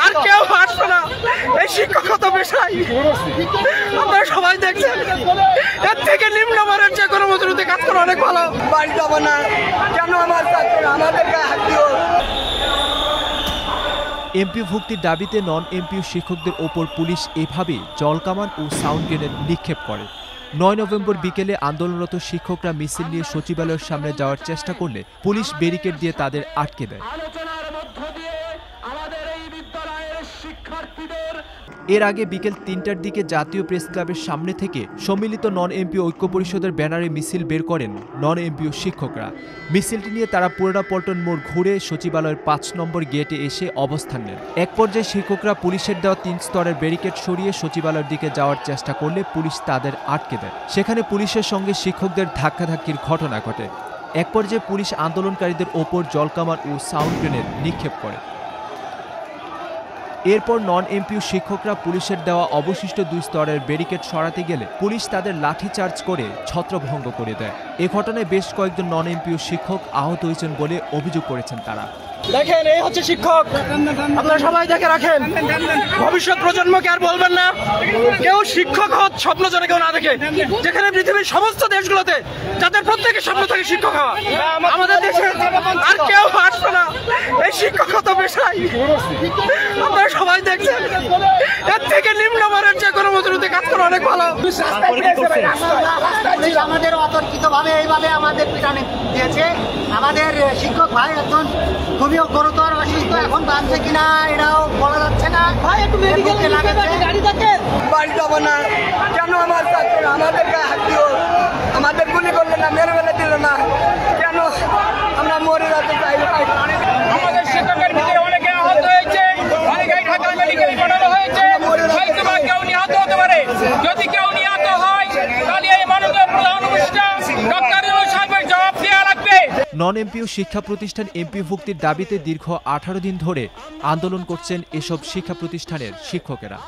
আর কেউ আসবে না এই শিক্ষকতা পেশায়। আপনারা সবাই দেখছেন, এর থেকে নিম্নমানের যে কোনো মজুরিতে কাজ করা অনেক ভালো। বাড়ি যাবো না কেন, আমার আমাদের গায়ে হাত দিও। এমপিও ভুক্তির দাবিতে নন এমপিও শিক্ষকদের ওপর পুলিশ এভাবে জলকামান ও সাউন্ড গ্রেনেড নিক্ষেপ করে। ৯ নভেম্বর বিকেলে আন্দোলনরত শিক্ষকরা মিছিল নিয়ে সচিবালয়ের সামনে যাওয়ার চেষ্টা করলে পুলিশ ব্যারিকেড দিয়ে তাদের আটকে দেয়। এর আগে বিকেল ৩টার দিকে জাতীয় প্রেস ক্লাবের সামনে থেকে সম্মিলিত নন এমপিও ঐক্য পরিষদের ব্যানারে মিছিল বের করেন নন এমপিও শিক্ষকরা। মিছিলটি নিয়ে তারা পুরানাপল্টন মোড় ঘুরে সচিবালয়ের ৫ নম্বর গেটে এসে অবস্থান নেন। এক পর্যায়ে শিক্ষকরা পুলিশের দেওয়া ৩ স্তরের ব্যারিকেড সরিয়ে সচিবালয়ের দিকে যাওয়ার চেষ্টা করলে পুলিশ তাদের আটকে দেয়। সেখানে পুলিশের সঙ্গে শিক্ষকদের ধাক্কাধাক্কির ঘটনা ঘটে। এক পর্যায়ে পুলিশ আন্দোলনকারীদের ওপর জলকামান ও সাউন্ড গ্রেনেড নিক্ষেপ করে। এরপর নন এমপিও শিক্ষকরা পুলিশের দেওয়া অবশিষ্ট ২ স্তরের ব্যারিকেড সরাতে গেলে পুলিশ তাদের লাঠিচার্জ করে ছত্রভঙ্গ করে দেয়। এ ঘটনায় বেশ কয়েকজন নন এমপিও শিক্ষক আহত হয়েছেন বলে অভিযোগ করেছেন তারা। দেখেন, এই হচ্ছে শিক্ষক, আপনারা সবাই দেখে রাখেন। ভবিষ্যৎ প্রজন্মকে আর বলবেন না কেউ শিক্ষক হওয়ার স্বপ্ন যেন কেউ না দেখে। যেখানে পৃথিবীর সমস্ত দেশগুলোতে যাদের প্রত্যেকের স্বপ্ন থাকে শিক্ষক হওয়া, আমাদের দেশে আর কেউ আসবে না এই শিক্ষকতা পেশায়। আপনারা সবাই দেখছেন, এর থেকে নিম্নমানের যে কোনো মজুরিতে কাজ করা অনেক ভালো। আমাদের অতর্কিতভাবে এইভাবে আমাদের পিটানে দিয়েছে। আমাদের শিক্ষক ভাই একজন খুবই গুরুতর অসুস্থ, এখন বাঁচছে কিনা এটাও বলা যাচ্ছে না। বাড়ি যাবো না কেন, আমার আমাদের গায়ে হাত দিও। আমাদের গুলি করলে না, মেরে মেরে দিল না কেন, আমরা মরে যেতে চাই। আমাদের শিক্ষকের ভিতরে অনেকে আহত হয়েছে, অনেকে ঢাকা মেডিকেল পাঠানো হয়েছে। হয়তো বা কেউ নিহত হতে পারে। যদি কেউ নিহত হয় তাহলে এই মাননীয় প্রধান উপদেষ্টা ডক্টর ইউনূস সাহেবের জবাব দেওয়া লাগবে। নন এমপিও শিক্ষা প্রতিষ্ঠান এমপিও ভুক্তির দাবিতে দীর্ঘ ১৮ দিন ধরে আন্দোলন করছেন এসব শিক্ষা প্রতিষ্ঠানের শিক্ষকেরা।